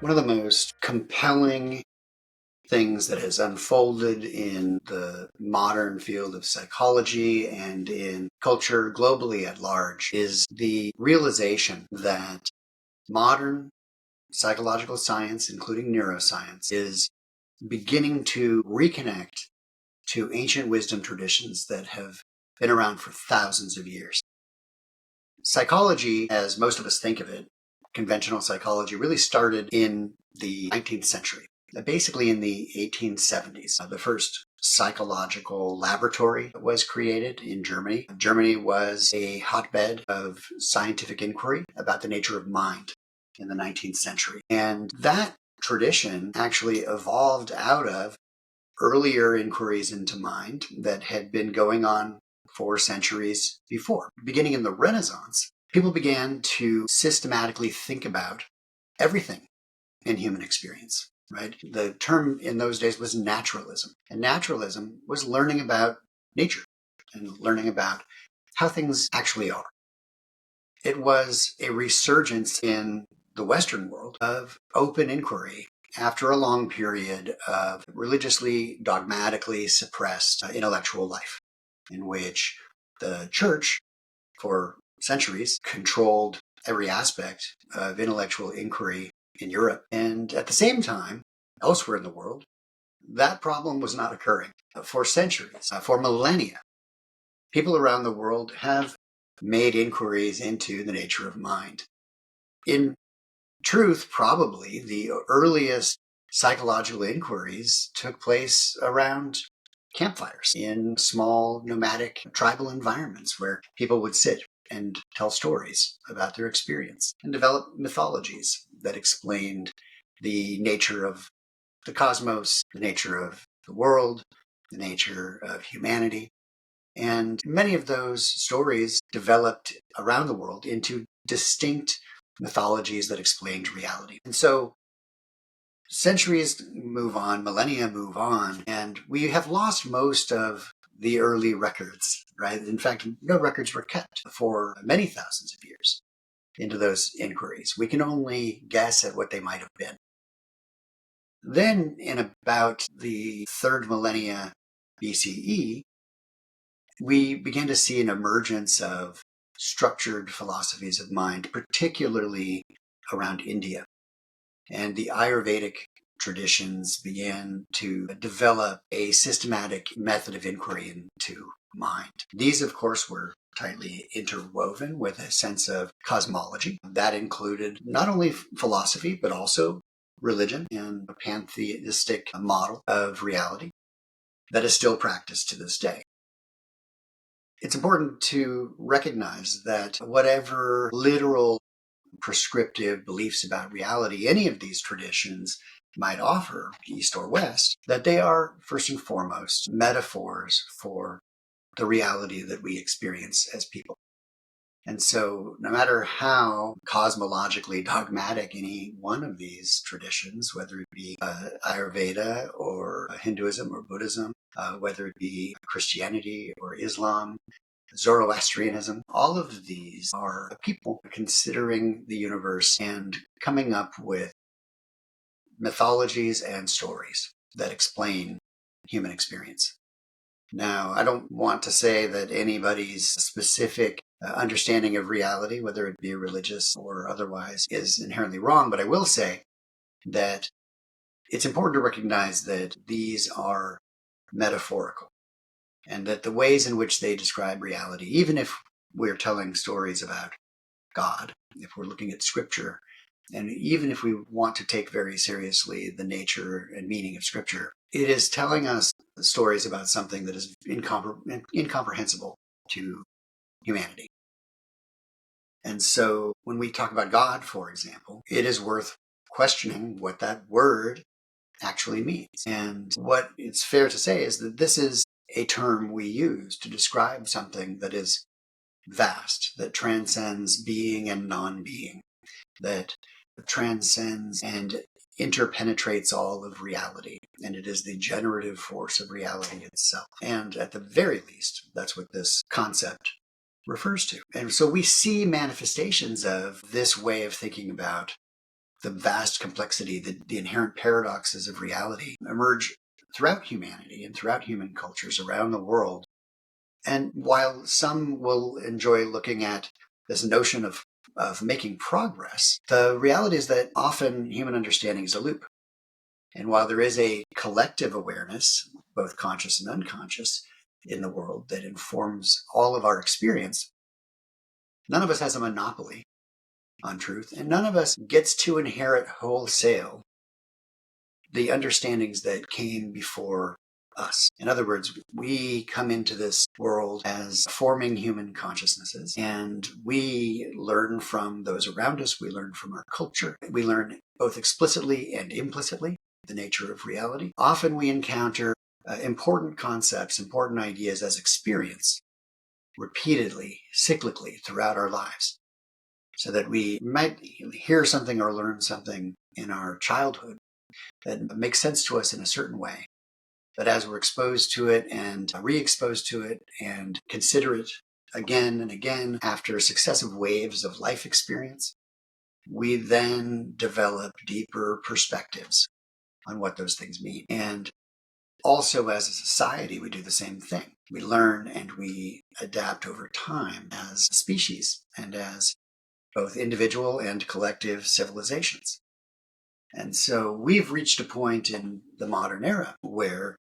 One of the most compelling things that has unfolded in the modern field of psychology and in culture globally at large is the realization that modern psychological science, including neuroscience, is beginning to reconnect to ancient wisdom traditions that have been around for thousands of years. Psychology, as most of us think of it, conventional psychology, really started in the 19th century. Basically in the 1870s, the first psychological laboratory was created in Germany. Germany was a hotbed of scientific inquiry about the nature of mind in the 19th century. And that tradition actually evolved out of earlier inquiries into mind that had been going on for centuries before. Beginning in the Renaissance, people began to systematically think about everything in human experience, right? The term in those days was naturalism. And naturalism was learning about nature and learning about how things actually are. It was a resurgence in the Western world of open inquiry after a long period of religiously, dogmatically suppressed intellectual life, in which the church, for centuries, controlled every aspect of intellectual inquiry in Europe. And at the same time, elsewhere in the world, that problem was not occurring. For centuries, for millennia, people around the world have made inquiries into the nature of mind. In truth, probably the earliest psychological inquiries took place around campfires in small nomadic tribal environments where people would sit and tell stories about their experience and develop mythologies that explained the nature of the cosmos, the nature of the world, the nature of humanity. And many of those stories developed around the world into distinct mythologies that explained reality. And so centuries move on, millennia move on, and we have lost most of the early records, right? In fact, no records were kept for many thousands of years into those inquiries. We can only guess at what they might have been. Then, in about the third millennia BCE, we began to see an emergence of structured philosophies of mind, particularly around India. And the Ayurvedic traditions began to develop a systematic method of inquiry into mind. These, of course, were tightly interwoven with a sense of cosmology. That included not only philosophy, but also religion and a pantheistic model of reality that is still practiced to this day. It's important to recognize that whatever literal prescriptive beliefs about reality any of these traditions might offer, East or West, that they are first and foremost metaphors for the reality that we experience as people. And so no matter how cosmologically dogmatic any one of these traditions, whether it be Ayurveda or Hinduism or Buddhism, whether it be Christianity or Islam, Zoroastrianism, all of these are people considering the universe and coming up with mythologies and stories that explain human experience. Now, I don't want to say that anybody's specific understanding of reality, whether it be religious or otherwise, is inherently wrong, but I will say that it's important to recognize that these are metaphorical and that the ways in which they describe reality, even if we're telling stories about God, if we're looking at scripture, and even if we want to take very seriously the nature and meaning of scripture, it is telling us stories about something that is incomprehensible to humanity. And so when we talk about God, for example, it is worth questioning what that word actually means. And what it's fair to say is that this is a term we use to describe something that is vast, that transcends being and non-being, that transcends and interpenetrates all of reality. And it is the generative force of reality itself. And at the very least, that's what this concept refers to. And so we see manifestations of this way of thinking about the vast complexity, the inherent paradoxes of reality emerge throughout humanity and throughout human cultures around the world. And while some will enjoy looking at this notion of making progress, the reality is that often human understanding is a loop. And while there is a collective awareness, both conscious and unconscious, in the world that informs all of our experience, none of us has a monopoly on truth, and none of us gets to inherit wholesale the understandings that came before us. In other words, we come into this world as forming human consciousnesses, and we learn from those around us. We learn from our culture. We learn both explicitly and implicitly the nature of reality. Often we encounter important concepts, important ideas as experience repeatedly, cyclically throughout our lives, so that we might hear something or learn something in our childhood that makes sense to us in a certain way. But as we're exposed to it and re-exposed to it and consider it again and again after successive waves of life experience, we then develop deeper perspectives on what those things mean. And also as a society, we do the same thing. We learn and we adapt over time as a species and as both individual and collective civilizations. And so we've reached a point in the modern era where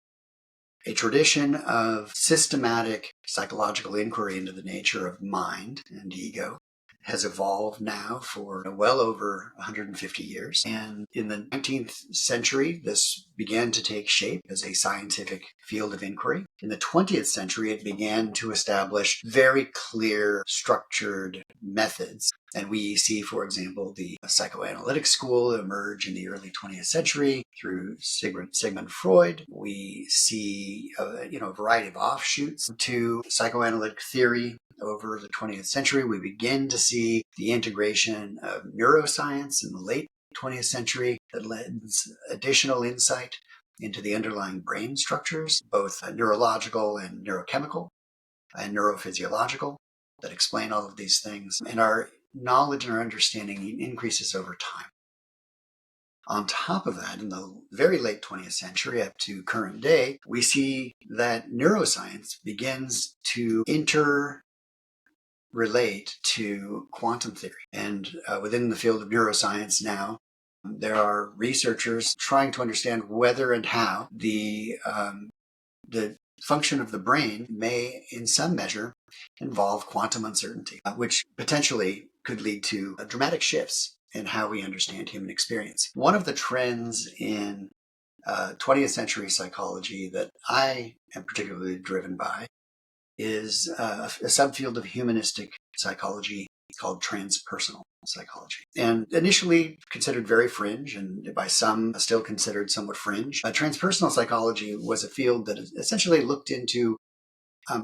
a tradition of systematic psychological inquiry into the nature of mind and ego has evolved now for well over 150 years. And in the 19th century, this began to take shape as a scientific field of inquiry. In the 20th century, it began to establish very clear, structured methods. And we see, for example, the psychoanalytic school emerge in the early 20th century through Sigmund Freud. We see a variety of offshoots to psychoanalytic theory. Over the 20th century, we begin to see the integration of neuroscience in the late 20th century that lends additional insight into the underlying brain structures, both neurological and neurochemical and neurophysiological, that explain all of these things. And our knowledge and our understanding increases over time. On top of that, in the very late 20th century up to current day, we see that neuroscience begins to relate to quantum theory. And within the field of neuroscience now, there are researchers trying to understand whether and how the function of the brain may, in some measure, involve quantum uncertainty, which potentially could lead to dramatic shifts in how we understand human experience. One of the trends in 20th century psychology that I am particularly driven by is a subfield of humanistic psychology called transpersonal psychology. And initially considered very fringe, and by some still considered somewhat fringe, transpersonal psychology was a field that essentially looked into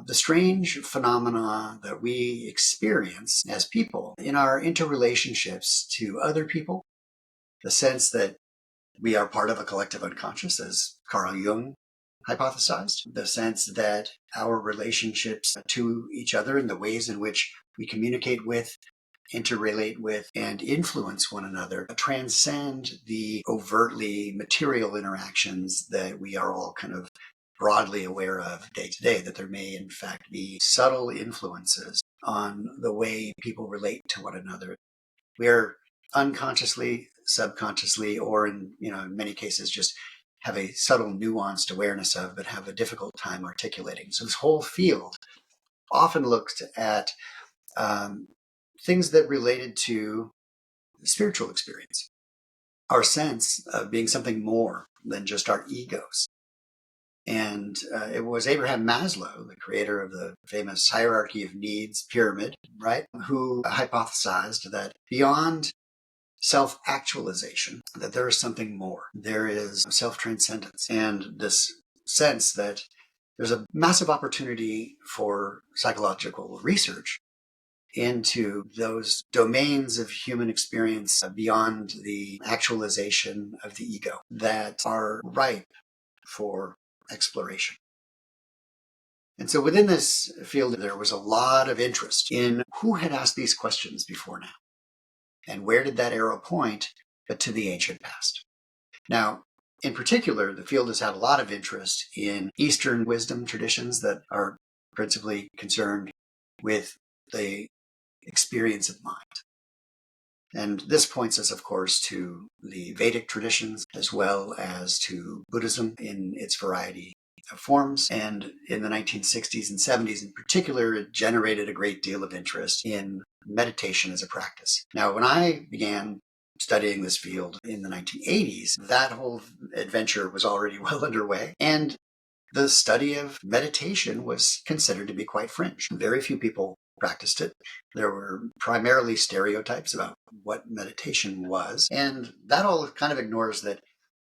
the strange phenomena that we experience as people in our interrelationships to other people, the sense that we are part of a collective unconscious, as Carl Jung hypothesized, the sense that our relationships to each other and the ways in which we communicate with, interrelate with, and influence one another transcend the overtly material interactions that we are all kind of broadly aware of day to day, that there may in fact be subtle influences on the way people relate to one another. We are unconsciously, subconsciously, or in many cases just have a subtle nuanced awareness of, but have a difficult time articulating. So this whole field often looked at things that related to spiritual experience, our sense of being something more than just our egos. And it was Abraham Maslow, the creator of the famous hierarchy of needs pyramid, right, who hypothesized that beyond self-actualization, that there is something more. There is self-transcendence, and this sense that there's a massive opportunity for psychological research into those domains of human experience beyond the actualization of the ego that are ripe for exploration. And so within this field, there was a lot of interest in who had asked these questions before now. And where did that arrow point but to the ancient past. Now, in particular, the field has had a lot of interest in Eastern wisdom traditions that are principally concerned with the experience of mind. And this points us, of course, to the Vedic traditions as well as to Buddhism in its variety of forms. And in the 1960s and 70s in particular, it generated a great deal of interest in meditation as a practice. Now, when I began studying this field in the 1980s, that whole adventure was already well underway. And the study of meditation was considered to be quite fringe. Very few people practiced it. There were primarily stereotypes about what meditation was. And that all kind of ignores that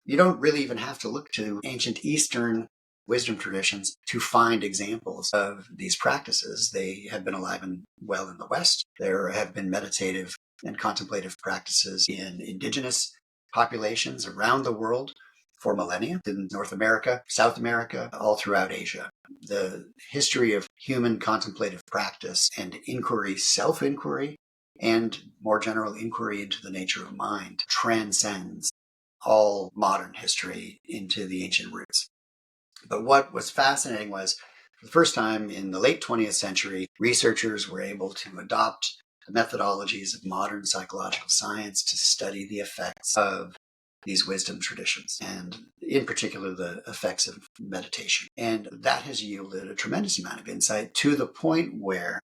you don't really even have to look to ancient Eastern wisdom traditions to find examples of these practices. They have been alive and well in the West. There have been meditative and contemplative practices in indigenous populations around the world for millennia, in North America, South America, all throughout Asia. The history of human contemplative practice and inquiry, self-inquiry, and more general inquiry into the nature of mind transcends all modern history into the ancient roots. But what was fascinating was, for the first time in the late 20th century, researchers were able to adopt the methodologies of modern psychological science to study the effects of these wisdom traditions, and in particular the effects of meditation. And that has yielded a tremendous amount of insight to the point where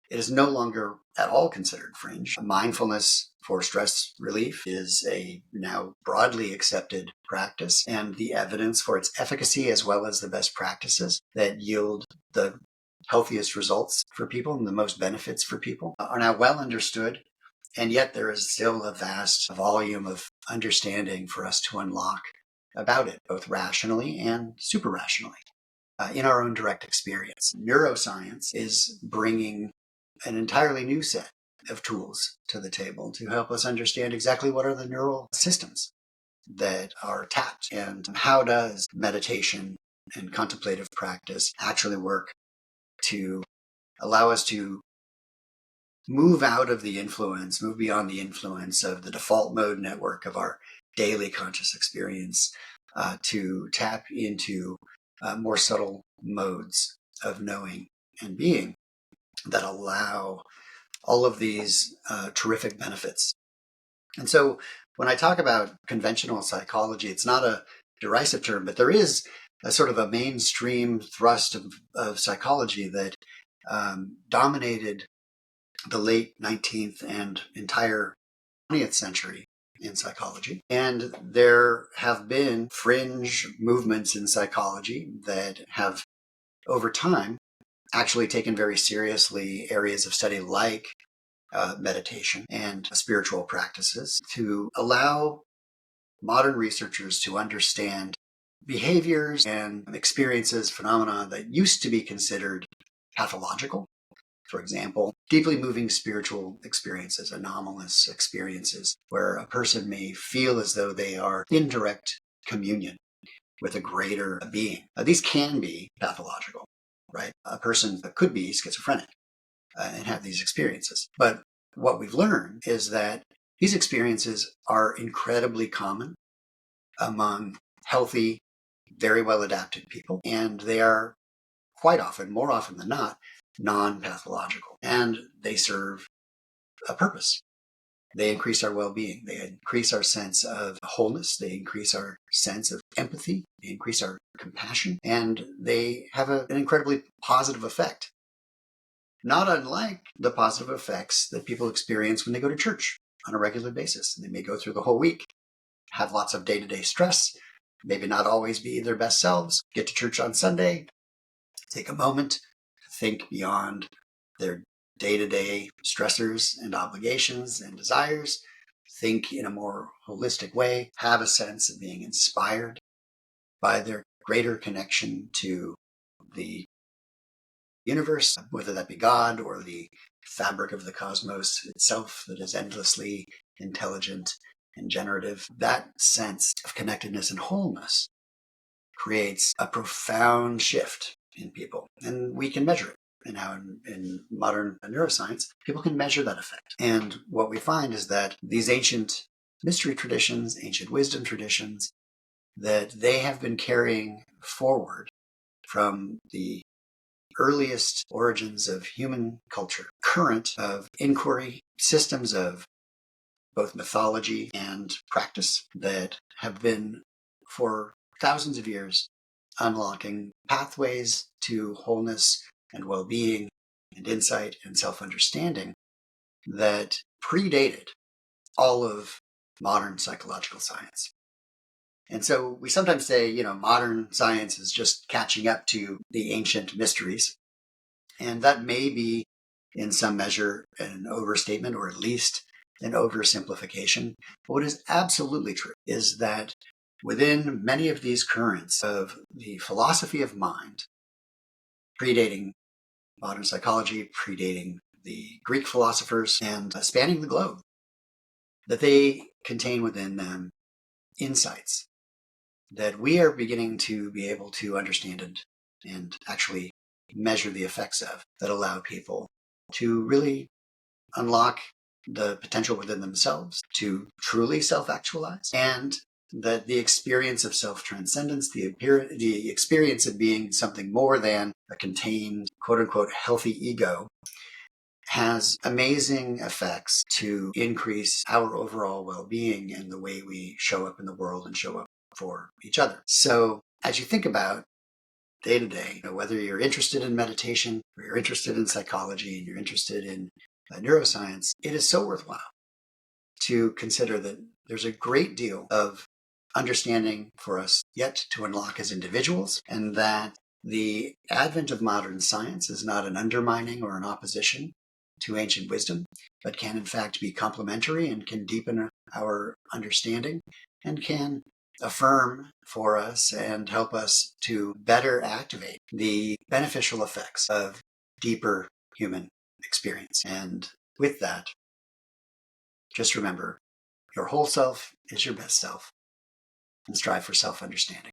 it is no longer at all considered fringe. Mindfulness for stress relief is a now broadly accepted practice, and the evidence for its efficacy as well as the best practices that yield the healthiest results for people and the most benefits for people are now well understood. And yet there is still a vast volume of understanding for us to unlock about it, both rationally and super rationally, in our own direct experience. Neuroscience is bringing an entirely new set of tools to the table to help us understand exactly what are the neural systems that are tapped and how does meditation and contemplative practice actually work to allow us to move out of the influence, move beyond the influence of the default mode network of our daily conscious experience, to tap into more subtle modes of knowing and being that allow all of these terrific benefits. And so when I talk about conventional psychology, it's not a derisive term, but there is a sort of a mainstream thrust of psychology that dominated the late 19th and entire 20th century in psychology. And there have been fringe movements in psychology that have, over time, actually taken very seriously areas of study like meditation and spiritual practices to allow modern researchers to understand behaviors and experiences, phenomena that used to be considered pathological. For example, deeply moving spiritual experiences, anomalous experiences, where a person may feel as though they are in direct communion with a greater being. These can be pathological, right? A person could be schizophrenic and have these experiences. But what we've learned is that these experiences are incredibly common among healthy, very well adapted people, and they are quite often, more often than not, non-pathological, and they serve a purpose. They increase our well-being. They increase our sense of wholeness. They increase our sense of empathy. They increase our compassion, and they have an incredibly positive effect. Not unlike the positive effects that people experience when they go to church on a regular basis. They may go through the whole week, have lots of day-to-day stress, maybe not always be their best selves, get to church on Sunday, take a moment to think beyond their day-to-day stressors and obligations and desires, think in a more holistic way, have a sense of being inspired by their greater connection to the universe, whether that be God or the fabric of the cosmos itself that is endlessly intelligent and generative. That sense of connectedness and wholeness creates a profound shift in people, and we can measure it. And now in modern neuroscience, people can measure that effect. And what we find is that these ancient mystery traditions, ancient wisdom traditions that they have been carrying forward from the earliest origins of human culture, current of inquiry, systems of both mythology and practice that have been for thousands of years unlocking pathways to wholeness and well-being and insight and self-understanding that predated all of modern psychological science. And so we sometimes say, modern science is just catching up to the ancient mysteries. And that may be, in some measure, an overstatement or at least an oversimplification. But what is absolutely true is that within many of these currents of the philosophy of mind, predating modern psychology, predating the Greek philosophers, and spanning the globe, that they contain within them insights that we are beginning to be able to understand and actually measure the effects of, that allow people to really unlock the potential within themselves to truly self-actualize, and that the experience of self-transcendence, the experience of being something more than a contained, quote-unquote, healthy ego, has amazing effects to increase our overall well-being and the way we show up in the world and show up for each other. So as you think about day to day, whether you're interested in meditation or you're interested in psychology and you're interested in neuroscience, it is so worthwhile to consider that there's a great deal of understanding for us yet to unlock as individuals, and that the advent of modern science is not an undermining or an opposition to ancient wisdom, but can in fact be complementary and can deepen our understanding and can affirm for us and help us to better activate the beneficial effects of deeper human experience. And with that, just remember, your whole self is your best self, and strive for self-understanding.